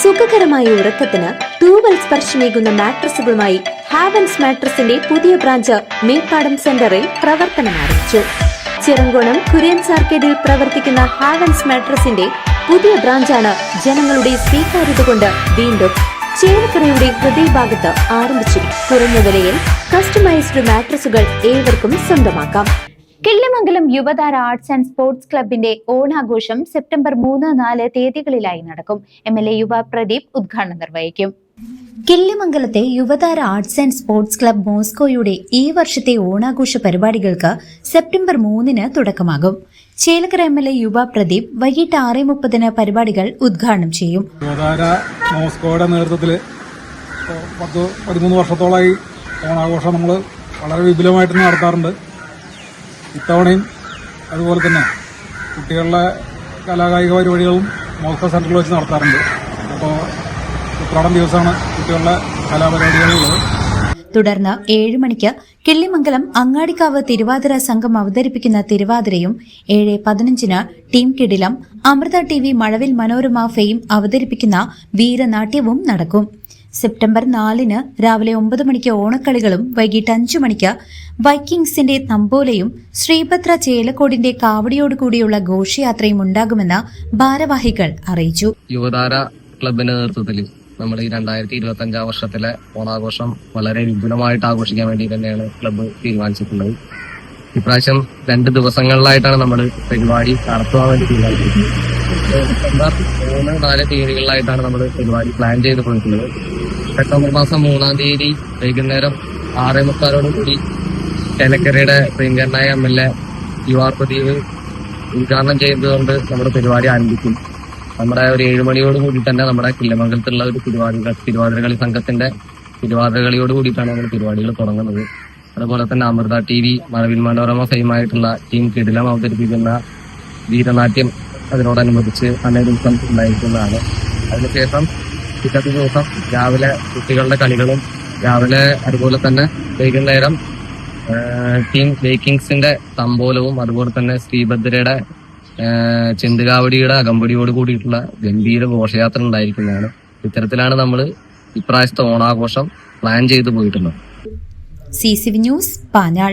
സുഖകരമായ ഉറക്കത്തിന് തൂവൽ സ്പർശമേകുന്ന മാട്രസുകളുമായി ഹാവൻസ് മാട്രസിന്റെ പുതിയ ബ്രാഞ്ച് മേപ്പാടം സെന്ററിൽ പ്രവർത്തനം ആരംഭിച്ചു. ചിറങ്കോണം കുര്യൻസ് ആർക്കേഡിൽ പ്രവർത്തിക്കുന്ന ഹാവൻസ് മാട്രസിന്റെ പുതിയ ബ്രാഞ്ചാണ് ജനങ്ങളുടെ സ്വീകാര്യത കൊണ്ട് വീണ്ടും ചേലക്കരയുടെ ഹൃദയഭാഗത്ത് ആരംഭിച്ചിരിക്കും. കുറഞ്ഞ വിലയിൽ കസ്റ്റമൈസ്ഡ് മാട്രസുകൾ ഏവർക്കും സ്വന്തമാക്കാം. കിള്ളിമംഗലം യുവതാര ആർട്സ് ആൻഡ് സ്പോർട്സ് ക്ലബിന്റെ ഓണാഘോഷം സെപ്റ്റംബർ 3-4 തീയതികളിലായി നടക്കും. MLA യുവ പ്രദീപ് ഉദ്ഘാടനം നിർവഹിക്കും. കിള്ളിമംഗലത്തെ Yuvathara arts and sports club മോസ്കോയുടെ ഈ വർഷത്തെ ഓണാഘോഷ പരിപാടികൾക്ക് സെപ്റ്റംബർ 3 തുടക്കമാകും. ചേലക്കര MLA യുവ പ്രദീപ് വൈകിട്ട് 6:30 പരിപാടികൾ ഉദ്ഘാടനം ചെയ്യും. യുവതാര മോസ്കോയുടെ നേതൃത്വത്തിൽ 13 വർഷത്തോളമായി ഓണാഘോഷം നമ്മൾ വളരെ വിപുലമായിട്ട് നടത്താറുണ്ട്. ഇത്തവണയും അതുപോലെ തന്നെ കുട്ടികളുടെ കലാകായിക പരിപാടികളും മോസ്കോ സെന്ററിൽ വെച്ച് നടത്താറുണ്ട്. അപ്പോൾ ഉത്രാടം ദിവസമാണ് കുട്ടികളുടെ കലാപരിപാടികളുള്ളത്. തുടർന്ന് 7 മണിക്ക് കിള്ളിമംഗലം അങ്ങാടിക്കാവ് തിരുവാതിര സംഘം അവതരിപ്പിക്കുന്ന തിരുവാതിരയും 7:15 ടീം കിടിലം അമൃത TV മഴവിൽ മനോരമ ഫെയിം അവതരിപ്പിക്കുന്ന വീരനാട്യവും നടക്കും. സെപ്റ്റംബർ 4 രാവിലെ 9 മണിക്ക് ഓണക്കളികളും വൈകിട്ട് 5 മണിക്ക് വൈക്കിങ്സിന്റെ തമ്പോലയും ശ്രീഭദ്ര ചേലക്കോടിന്റെ കാവടിയോടുകൂടിയുള്ള ഘോഷയാത്രയും ഉണ്ടാകുമെന്ന് ഭാരവാഹികൾ അറിയിച്ചു. യുവതാര ക്ലബിന്റെ നേതൃത്വത്തിൽ നമ്മൾ ഈ 2025 വർഷത്തിലെ ഓണാഘോഷം വളരെ വിപുലമായിട്ട് ആഘോഷിക്കാൻ വേണ്ടി തന്നെയാണ് ക്ലബ്ബ് തീരുമാനിച്ചിട്ടുള്ളത്. ഇപ്രാവശ്യം 2 ദിവസങ്ങളിലായിട്ടാണ് നമ്മൾ പരിപാടി നടത്തുവാൻ വേണ്ടി തീരുമാനിച്ചിട്ടുള്ളത്. സെപ്റ്റംബർ 3-4 തീയതികളിലായിട്ടാണ് നമ്മൾ പരിപാടി പ്ലാൻ ചെയ്ത് പോയിട്ടുള്ളത്. സെപ്റ്റംബർ മാസം 3-ാം തീയതി വൈകുന്നേരം 6:30 ചേലക്കരയുടെ പ്രിയങ്കരനായ MLA യുവ പ്രദീപ് ഉദ്ഘാടനം ചെയ്തുകൊണ്ട് നമ്മുടെ പരിപാടി ആരംഭിക്കും. നമ്മുടെ ഒരു 7 മണിയോട് കൂടി തന്നെ നമ്മുടെ കിള്ളിമംഗലത്തുള്ള ഒരു തിരുവാതിരകളി സംഘത്തിന്റെ തിരുവാതിരകളിയോട് കൂടിയിട്ടാണ് നമ്മൾ പരിപാടികൾ തുടങ്ങുന്നത്. അതുപോലെ തന്നെ അമൃത TV മഴവിൽ മനോരമ ഫെയിമായിട്ടുള്ള ടീം കിടിലം അവതരിപ്പിക്കുന്ന വീരനാട്യം അതിനോടനുബന്ധിച്ച് അന്നേ ദിവസം ഉണ്ടായിരിക്കുന്നതാണ്. അതിനുശേഷം പിറ്റത്തെ ദിവസം രാവിലെ കുട്ടികളുടെ കളികളും രാവിലെ അതുപോലെ തന്നെ വൈകുന്നേരം ടീം വേക്കിങ്സിന്റെ തമ്പോലവും അതുപോലെ തന്നെ ശ്രീഭദ്രയുടെ ചെന്തുകാവടിയുടെ അകമ്പടിയോട് കൂടിയിട്ടുള്ള ഗംഭീര ഘോഷയാത്ര ഉണ്ടായിരിക്കുന്നതാണ്. ഇത്തരത്തിലാണ് നമ്മൾ ഇപ്രാവശ്യത്തെ ഓണാഘോഷം പ്ലാൻ ചെയ്തു പോയിട്ടുള്ളത്. CCV news Panjal.